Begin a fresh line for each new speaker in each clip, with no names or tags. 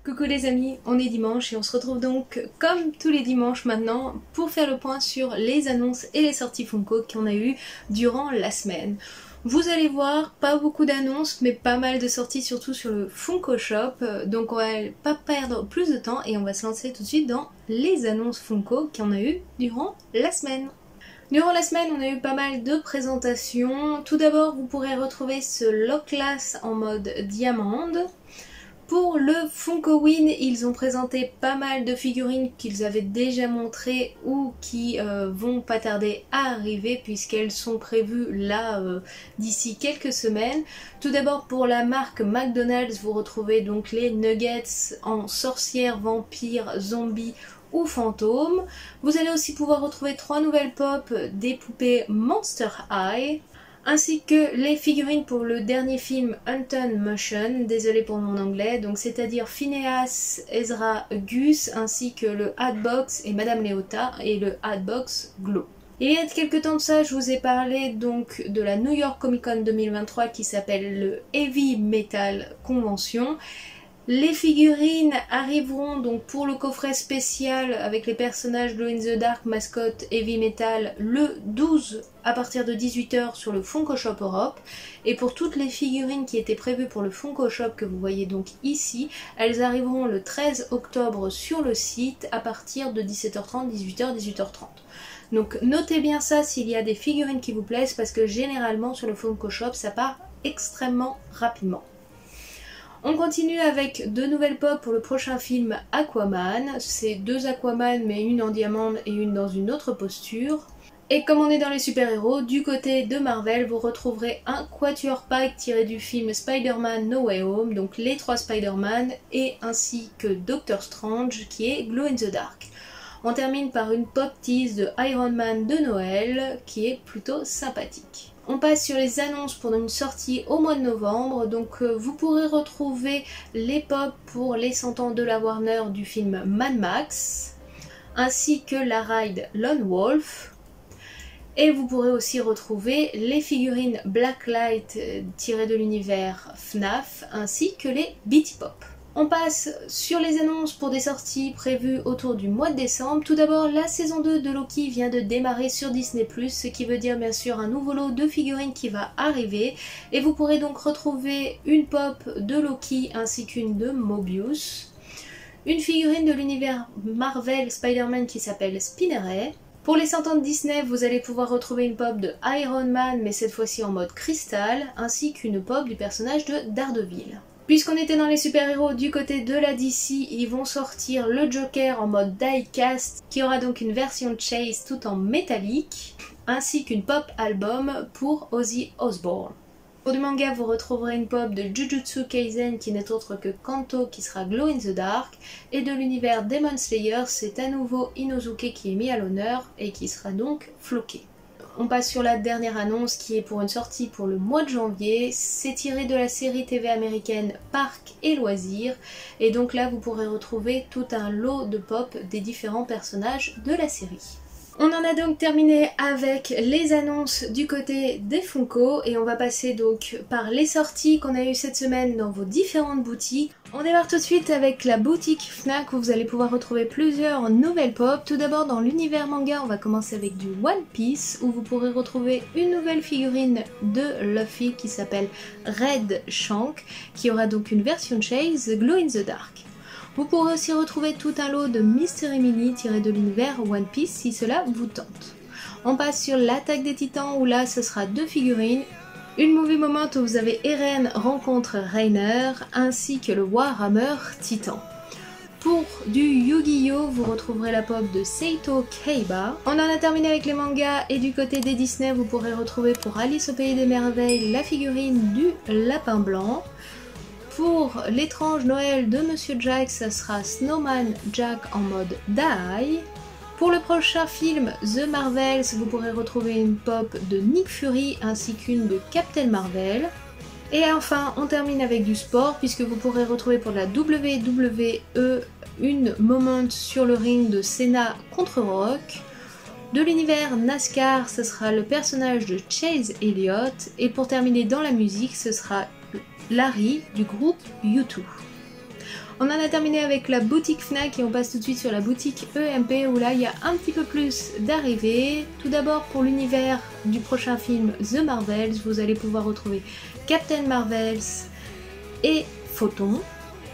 Coucou les amis, on est dimanche et on se retrouve donc comme tous les dimanches maintenant pour faire le point sur les annonces et les sorties Funko qu'on a eu durant la semaine. Vous allez voir, pas beaucoup d'annonces mais pas mal de sorties surtout sur le Funko Shop, donc on va pas perdre plus de temps et on va se lancer tout de suite dans les annonces Funko qu'on a eu durant la semaine. Durant la semaine, on a eu pas mal de présentations. Tout d'abord, vous pourrez retrouver ce Lockless en mode diamande. Pour le Funkoween, ils ont présenté pas mal de figurines qu'ils avaient déjà montrées ou qui vont pas tarder à arriver puisqu'elles sont prévues là d'ici quelques semaines. Tout d'abord pour la marque McDonald's, vous retrouvez donc les nuggets en sorcière, vampire, zombie ou fantôme. Vous allez aussi pouvoir retrouver 3 nouvelles pop des poupées Monster High, ainsi que les figurines pour le dernier film Haunted Motion, désolé pour mon anglais, donc c'est-à-dire Phineas, Ezra, Gus, ainsi que le Hatbox et Madame Léota et le Hatbox Glow. Et il y a quelques temps de ça, je vous ai parlé donc de la New York Comic Con 2023 qui s'appelle le Heavy Metal Convention. Les figurines arriveront donc pour le coffret spécial avec les personnages Glow in the Dark, mascotte Heavy Metal le 12 à partir de 18 h sur le Funko Shop Europe. Et pour toutes les figurines qui étaient prévues pour le Funko Shop que vous voyez donc ici, elles arriveront le 13 octobre sur le site à partir de 17h30, 18h, 18h30. Donc notez bien ça s'il y a des figurines qui vous plaisent parce que généralement sur le Funko Shop ça part extrêmement rapidement. On continue avec 2 nouvelles pop pour le prochain film Aquaman. C'est 2 Aquaman mais une en diamande et une dans une autre posture. Et comme on est dans les super-héros, du côté de Marvel, vous retrouverez un Quatuor Pack tiré du film Spider-Man No Way Home, donc les 3 Spider-Man, et ainsi que Doctor Strange qui est Glow in the Dark. On termine par une pop tease de Iron Man de Noël qui est plutôt sympathique. On passe sur les annonces pour une sortie au mois de novembre, donc vous pourrez retrouver les pop pour les 100 ans de la Warner du film Mad Max, ainsi que la ride Lone Wolf, et vous pourrez aussi retrouver les figurines Blacklight tirées de l'univers FNAF, ainsi que les Beatty Pop. On passe sur les annonces pour des sorties prévues autour du mois de décembre. Tout d'abord, la saison 2 de Loki vient de démarrer sur Disney+, ce qui veut dire bien sûr un nouveau lot de figurines qui va arriver. Et vous pourrez donc retrouver une pop de Loki ainsi qu'une de Mobius. Une figurine de l'univers Marvel Spider-Man qui s'appelle Spinneret. Pour les 100 ans de Disney, vous allez pouvoir retrouver une pop de Iron Man, mais cette fois-ci en mode cristal, ainsi qu'une pop du personnage de Daredevil. Puisqu'on était dans les super-héros du côté de la DC, ils vont sortir le Joker en mode die-cast, qui aura donc une version Chase tout en métallique, ainsi qu'une pop album pour Ozzy Osbourne. Pour du manga, vous retrouverez une pop de Jujutsu Kaisen qui n'est autre que Kanto qui sera Glow in the Dark, et de l'univers Demon Slayer, c'est à nouveau Inosuke qui est mis à l'honneur et qui sera donc floqué. On passe sur la dernière annonce qui est pour une sortie pour le mois de janvier. C'est tiré de la série TV américaine Parcs et Loisirs. Et donc là, vous pourrez retrouver tout un lot de pop des différents personnages de la série. On en a donc terminé avec les annonces du côté des Funko et on va passer donc par les sorties qu'on a eues cette semaine dans vos différentes boutiques. On démarre tout de suite avec la boutique Fnac où vous allez pouvoir retrouver plusieurs nouvelles pop. Tout d'abord dans l'univers manga, on va commencer avec du One Piece où vous pourrez retrouver une nouvelle figurine de Luffy qui s'appelle Red Shank qui aura donc une version Chase Glow in the Dark. Vous pourrez aussi retrouver tout un lot de Mystery Mini tiré de l'univers One Piece si cela vous tente. On passe sur l'attaque des titans où là ce sera 2 figurines. Une Movie Moment où vous avez Eren rencontre Reiner ainsi que le Warhammer Titan. Pour du Yu-Gi-Oh! Vous retrouverez la pop de Seito Kaiba. On en a terminé avec les mangas et du côté des Disney vous pourrez retrouver pour Alice au Pays des Merveilles la figurine du Lapin Blanc. Pour l'étrange Noël de Monsieur Jack, ça sera Snowman Jack en mode Die. Pour le prochain film The Marvels, vous pourrez retrouver une pop de Nick Fury ainsi qu'une de Captain Marvel. Et enfin, on termine avec du sport puisque vous pourrez retrouver pour la WWE une moment sur le ring de Cena contre Rock. De l'univers NASCAR, ce sera le personnage de Chase Elliott. Et pour terminer dans la musique, ce sera Larry du groupe U2. On en a terminé avec la boutique Fnac et on passe tout de suite sur la boutique EMP où là il y a un petit peu plus d'arrivées. Tout d'abord pour l'univers du prochain film The Marvels, vous allez pouvoir retrouver Captain Marvels et Photon.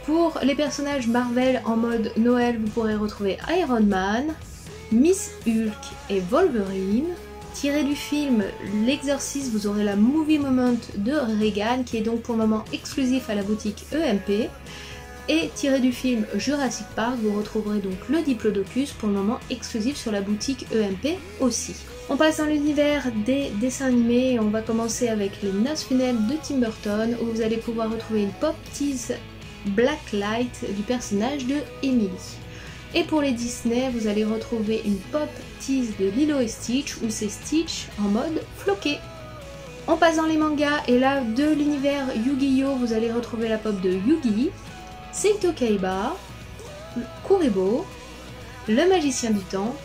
Pour les personnages Marvel en mode Noël, vous pourrez retrouver Iron Man, Miss Hulk et Wolverine. Tiré du film L'Exorciste, vous aurez la Movie Moment de Regan qui est donc pour le moment exclusif à la boutique EMP. Et tiré du film Jurassic Park, vous retrouverez donc le Diplodocus pour le moment exclusif sur la boutique EMP aussi. On passe dans l'univers des dessins animés et on va commencer avec les Noces funèbres de Tim Burton où vous allez pouvoir retrouver une pop tease Blacklight du personnage de Emily. Et pour les Disney, vous allez retrouver une pop tease de Lilo et Stitch où c'est Stitch en mode floqué. On passe dans les mangas et là de l'univers Yu-Gi-Oh! Vous allez retrouver la pop de Yugi, Seito Kaiba, Kuribo, le magicien du temps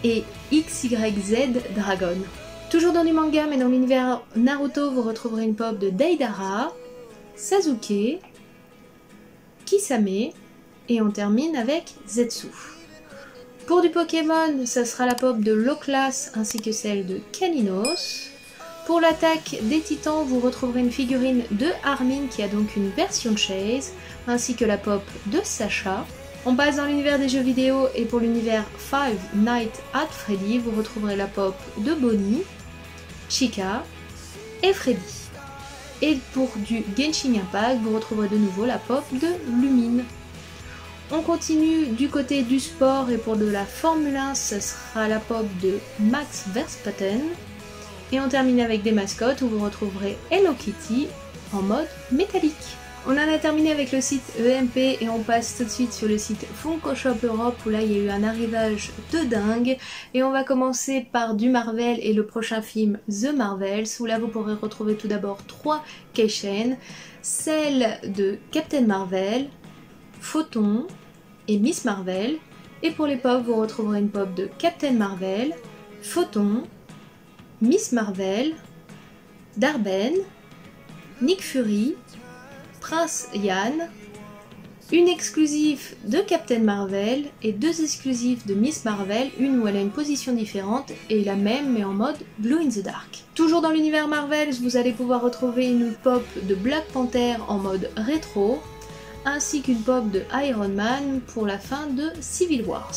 et XYZ Dragon. Toujours dans du manga mais dans l'univers Naruto, vous retrouverez une pop de Deidara, Sasuke, Kisame et on termine avec Zetsu. Pour du Pokémon, ça sera la pop de Loclas ainsi que celle de Kalinos. Pour l'attaque des titans, vous retrouverez une figurine de Armin qui a donc une version Chase, ainsi que la pop de Sacha. On passe dans l'univers des jeux vidéo et pour l'univers Five Nights at Freddy, vous retrouverez la pop de Bonnie, Chica et Freddy. Et pour du Genshin Impact, vous retrouverez de nouveau la pop de Lumine. On continue du côté du sport et pour de la Formule 1, ce sera la pop de Max Verstappen. Et on termine avec des mascottes où vous retrouverez Hello Kitty en mode métallique. On en a terminé avec le site EMP et on passe tout de suite sur le site Funko Shop Europe où là il y a eu un arrivage de dingue. Et on va commencer par du Marvel et le prochain film The Marvels où là vous pourrez retrouver tout d'abord 3 keychains. Celle de Captain Marvel, Photon et Miss Marvel. Et pour les pop, vous retrouverez une pop de Captain Marvel, Photon, Miss Marvel, Darben, Nick Fury, Prince Yann, une exclusive de Captain Marvel et 2 exclusives de Miss Marvel, une où elle a une position différente et la même mais en mode Glow in the Dark. Toujours dans l'univers Marvel, vous allez pouvoir retrouver une pop de Black Panther en mode rétro, ainsi qu'une pop de Iron Man pour la fin de Civil Wars.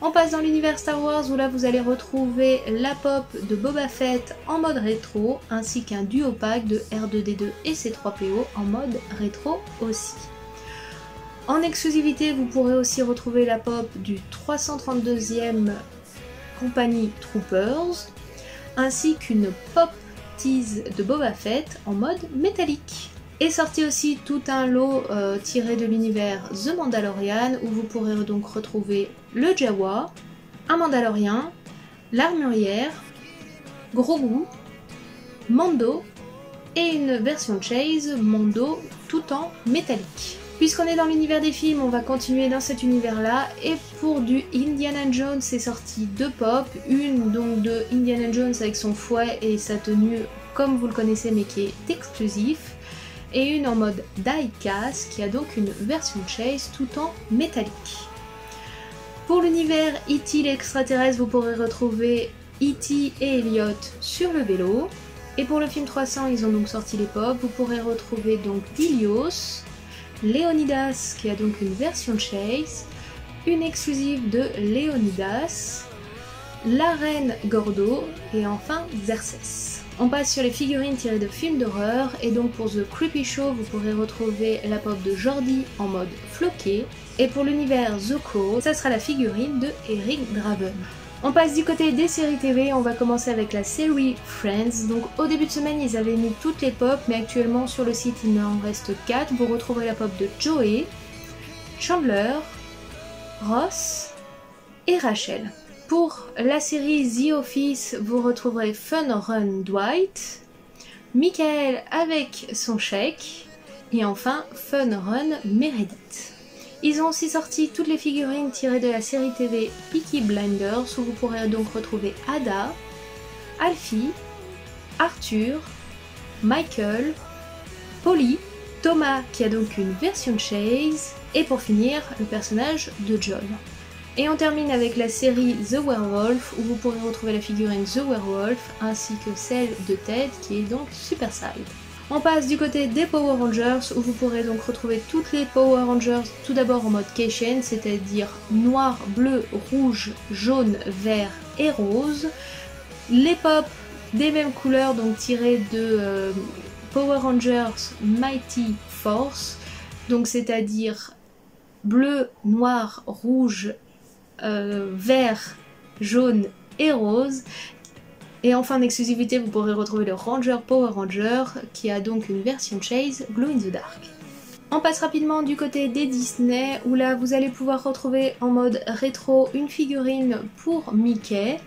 On passe dans l'univers Star Wars où là vous allez retrouver la pop de Boba Fett en mode rétro, ainsi qu'un duo pack de R2D2 et C3PO en mode rétro aussi. En exclusivité, vous pourrez aussi retrouver la pop du 332e Company Troopers, ainsi qu'une pop tease de Boba Fett en mode métallique. Est sorti aussi tout un lot tiré de l'univers The Mandalorian où vous pourrez donc retrouver le Jawa, un Mandalorien, l'armurière, Grogu, Mando et une version Chase Mando tout en métallique. Puisqu'on est dans l'univers des films, on va continuer dans cet univers-là. Et pour du Indiana Jones, c'est sorti 2 pop. Une donc de Indiana Jones avec son fouet et sa tenue comme vous le connaissez mais qui est exclusif. Et une en mode die-cast qui a donc une version Chase tout en métallique. Pour l'univers E.T. l'extraterrestre, vous pourrez retrouver E.T. et Elliot sur le vélo. Et pour le film 300, ils ont donc sorti les pop. Vous pourrez retrouver donc Dilios, Léonidas qui a donc une version Chase, une exclusive de Léonidas, la reine Gordo et enfin Xerxes. On passe sur les figurines tirées de films d'horreur et donc pour The Creepy Show vous pourrez retrouver la pop de Jordi en mode floqué et pour l'univers The Crow ça sera la figurine de Eric Draven. On passe du côté des séries TV, on va commencer avec la série Friends. Donc au début de semaine ils avaient mis toutes les pop mais actuellement sur le site il en reste 4. Vous retrouverez la pop de Joey, Chandler, Ross et Rachel. Pour la série The Office, vous retrouverez Fun Run Dwight, Michael avec son chèque et enfin Fun Run Meredith. Ils ont aussi sorti toutes les figurines tirées de la série TV Peaky Blinders où vous pourrez donc retrouver Ada, Alfie, Arthur, Michael, Polly Thomas qui a donc une version Chase, et pour finir le personnage de John. Et on termine avec la série The Werewolf où vous pourrez retrouver la figurine The Werewolf ainsi que celle de Ted qui est donc Super Side. On passe du côté des Power Rangers où vous pourrez donc retrouver toutes les Power Rangers tout d'abord en mode Kei-Shen, c'est-à-dire noir, bleu, rouge, jaune, vert et rose. Les pop des mêmes couleurs donc tirés de Power Rangers Mighty Force, donc c'est-à-dire bleu, noir, rouge, vert, jaune et rose. Et enfin en exclusivité vous pourrez retrouver le Ranger Power Ranger qui a donc une version Chase Glow in the Dark. On passe rapidement du côté des Disney où là vous allez pouvoir retrouver en mode rétro une figurine pour Mickey.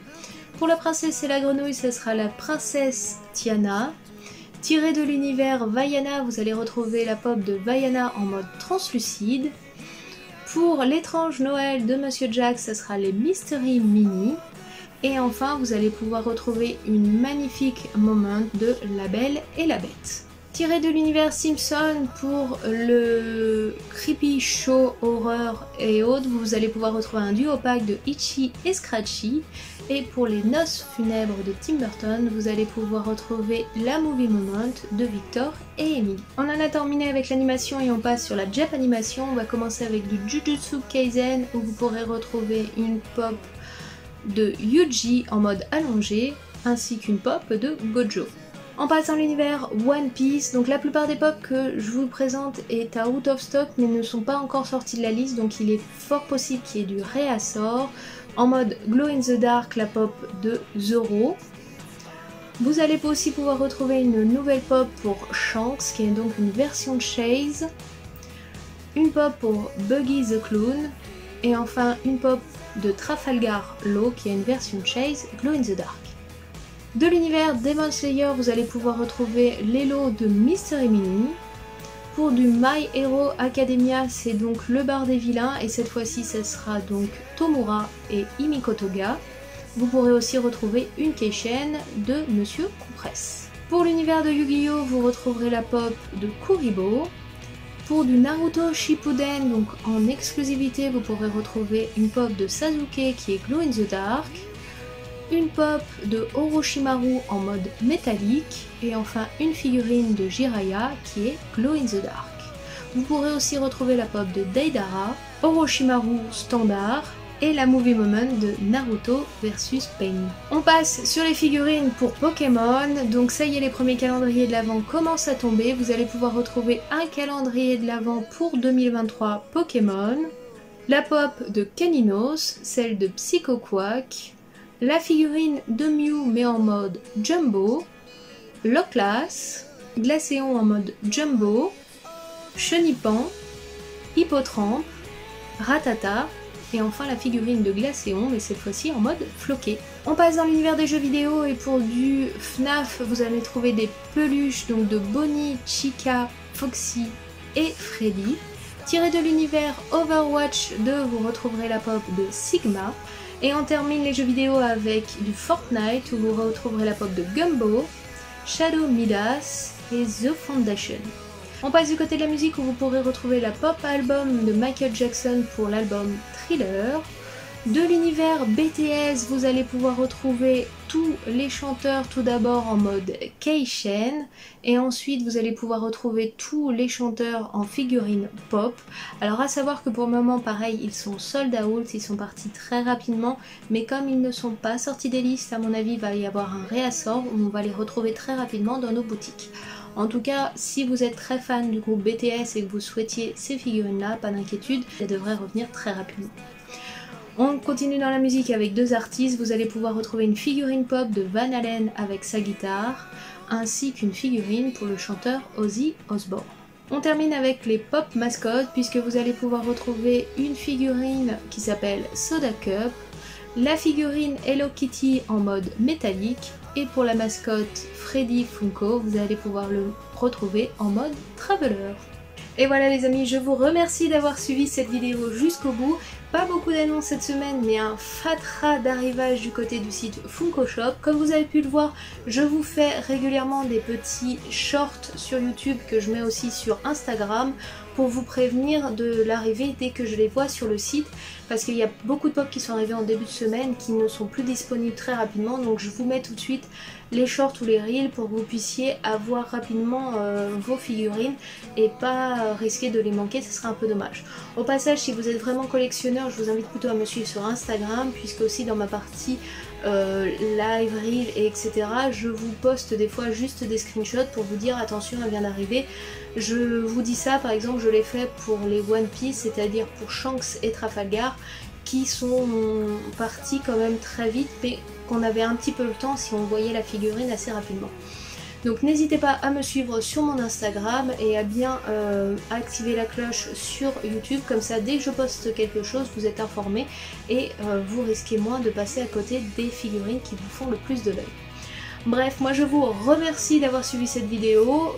Pour la princesse et la grenouille ce sera la princesse Tiana. Tiré de l'univers Vaiana vous allez retrouver la pop de Vaiana en mode translucide. Pour l'étrange Noël de Monsieur Jack, ce sera les Mystery Mini. Et enfin, vous allez pouvoir retrouver une magnifique moment de La Belle et la Bête. Tiré de l'univers Simpson pour le Creepy Show Horreur et autres, vous allez pouvoir retrouver un duo pack de Itchy et Scratchy. Et pour les Noces Funèbres de Tim Burton, vous allez pouvoir retrouver la Movie Moment de Victor et Emily. On en a terminé avec l'animation et on passe sur la Jap Animation. On va commencer avec du Jujutsu Kaisen où vous pourrez retrouver une pop de Yuji en mode allongé ainsi qu'une pop de Gojo. On passe dans l'univers One Piece, donc la plupart des pop que je vous présente est à out of stock mais ne sont pas encore sortis de la liste, donc il est fort possible qu'il y ait du réassort. En mode Glow in the Dark, la pop de Zoro. Vous allez aussi pouvoir retrouver une nouvelle pop pour Shanks qui est donc une version Chase. Une pop pour Buggy the Clown et enfin une pop de Trafalgar Law qui a une version Chase Glow in the Dark. De l'univers Demon Slayer, vous allez pouvoir retrouver les lots de Mystery Mini. Pour du My Hero Academia, c'est donc le bar des vilains et cette fois-ci ce sera donc Tomura et Himiko Toga. Vous pourrez aussi retrouver une Kei-Shen de Monsieur Compresse. Pour l'univers de Yu-Gi-Oh, vous retrouverez la pop de Kuribo. Pour du Naruto Shippuden, donc en exclusivité, vous pourrez retrouver une pop de Sasuke qui est Glow in the Dark, une pop de Orochimaru en mode métallique et enfin une figurine de Jiraiya qui est Glow in the Dark. Vous pourrez aussi retrouver la pop de Deidara, Orochimaru standard et la Movie Moment de Naruto vs Pain. On passe sur les figurines pour Pokémon, donc ça y est, les premiers calendriers de l'Avent commencent à tomber. Vous allez pouvoir retrouver un calendrier de l'Avent pour 2023 Pokémon, la pop de Caninos, celle de Psycho Quack, la figurine de Mew mais en mode Jumbo, Loclas, Glaceon en mode Jumbo, Chenipan, Hippotrampe, Ratata et enfin la figurine de Glaceon mais cette fois-ci en mode floqué. On passe dans l'univers des jeux vidéo et pour du FNAF vous allez trouver des peluches donc de Bonnie, Chica, Foxy et Freddy. Tiré de l'univers Overwatch 2, vous retrouverez la pop de Sigma. Et on termine les jeux vidéo avec du Fortnite où vous retrouverez la pop de Gumbo, Shadow Midas et The Foundation. On passe du côté de la musique où vous pourrez retrouver la pop album de Michael Jackson pour l'album Thriller. De l'univers BTS, vous allez pouvoir retrouver tous les chanteurs tout d'abord en mode Kei-Shen et ensuite vous allez pouvoir retrouver tous les chanteurs en figurine pop. Alors à savoir que pour le moment pareil ils sont sold out, ils sont partis très rapidement mais comme ils ne sont pas sortis des listes, à mon avis il va y avoir un réassort où on va les retrouver très rapidement dans nos boutiques. En tout cas, si vous êtes très fan du groupe BTS et que vous souhaitiez ces figurines là, pas d'inquiétude, elles devraient revenir très rapidement. On continue dans la musique avec deux artistes, vous allez pouvoir retrouver une figurine pop de Van Halen avec sa guitare, ainsi qu'une figurine pour le chanteur Ozzy Osbourne. On termine avec les pop mascottes, puisque vous allez pouvoir retrouver une figurine qui s'appelle Soda Cup, la figurine Hello Kitty en mode métallique, et pour la mascotte Freddy Funko, vous allez pouvoir le retrouver en mode Traveler. Et voilà les amis, je vous remercie d'avoir suivi cette vidéo jusqu'au bout. Pas beaucoup d'annonces cette semaine, mais un fatras d'arrivage du côté du site Funko Shop. Comme vous avez pu le voir, je vous fais régulièrement des petits shorts sur YouTube que je mets aussi sur Instagram pour vous prévenir de l'arrivée dès que je les vois sur le site, parce qu'il y a beaucoup de pop qui sont arrivés en début de semaine qui ne sont plus disponibles très rapidement, donc je vous mets tout de suite les shorts ou les reels pour que vous puissiez avoir rapidement vos figurines et pas risquer de les manquer, ce serait un peu dommage. Au passage, si vous êtes vraiment collectionneur, je vous invite plutôt à me suivre sur Instagram, puisque aussi dans ma partie live, reel et etc. je vous poste des fois juste des screenshots pour vous dire attention, elle vient d'arriver. Je vous dis ça, par exemple, je l'ai fait pour les One Piece, c'est-à-dire pour Shanks et Trafalgar, qui sont partis quand même très vite, mais qu'on avait un petit peu le temps si on voyait la figurine assez rapidement. Donc n'hésitez pas à me suivre sur mon Instagram et à bien activer la cloche sur YouTube, comme ça dès que je poste quelque chose vous êtes informés et vous risquez moins de passer à côté des figurines qui vous font le plus de l'œil. Bref, moi je vous remercie d'avoir suivi cette vidéo,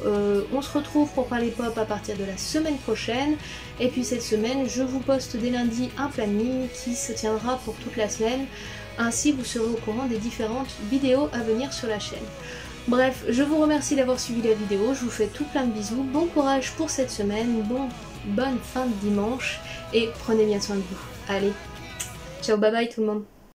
on se retrouve pour parler pop à partir de la semaine prochaine, et puis cette semaine je vous poste dès lundi un planning qui se tiendra pour toute la semaine, ainsi vous serez au courant des différentes vidéos à venir sur la chaîne. Bref, je vous remercie d'avoir suivi la vidéo, je vous fais tout plein de bisous, bon courage pour cette semaine, bonne fin de dimanche, et prenez bien soin de vous. Allez, ciao, bye bye tout le monde.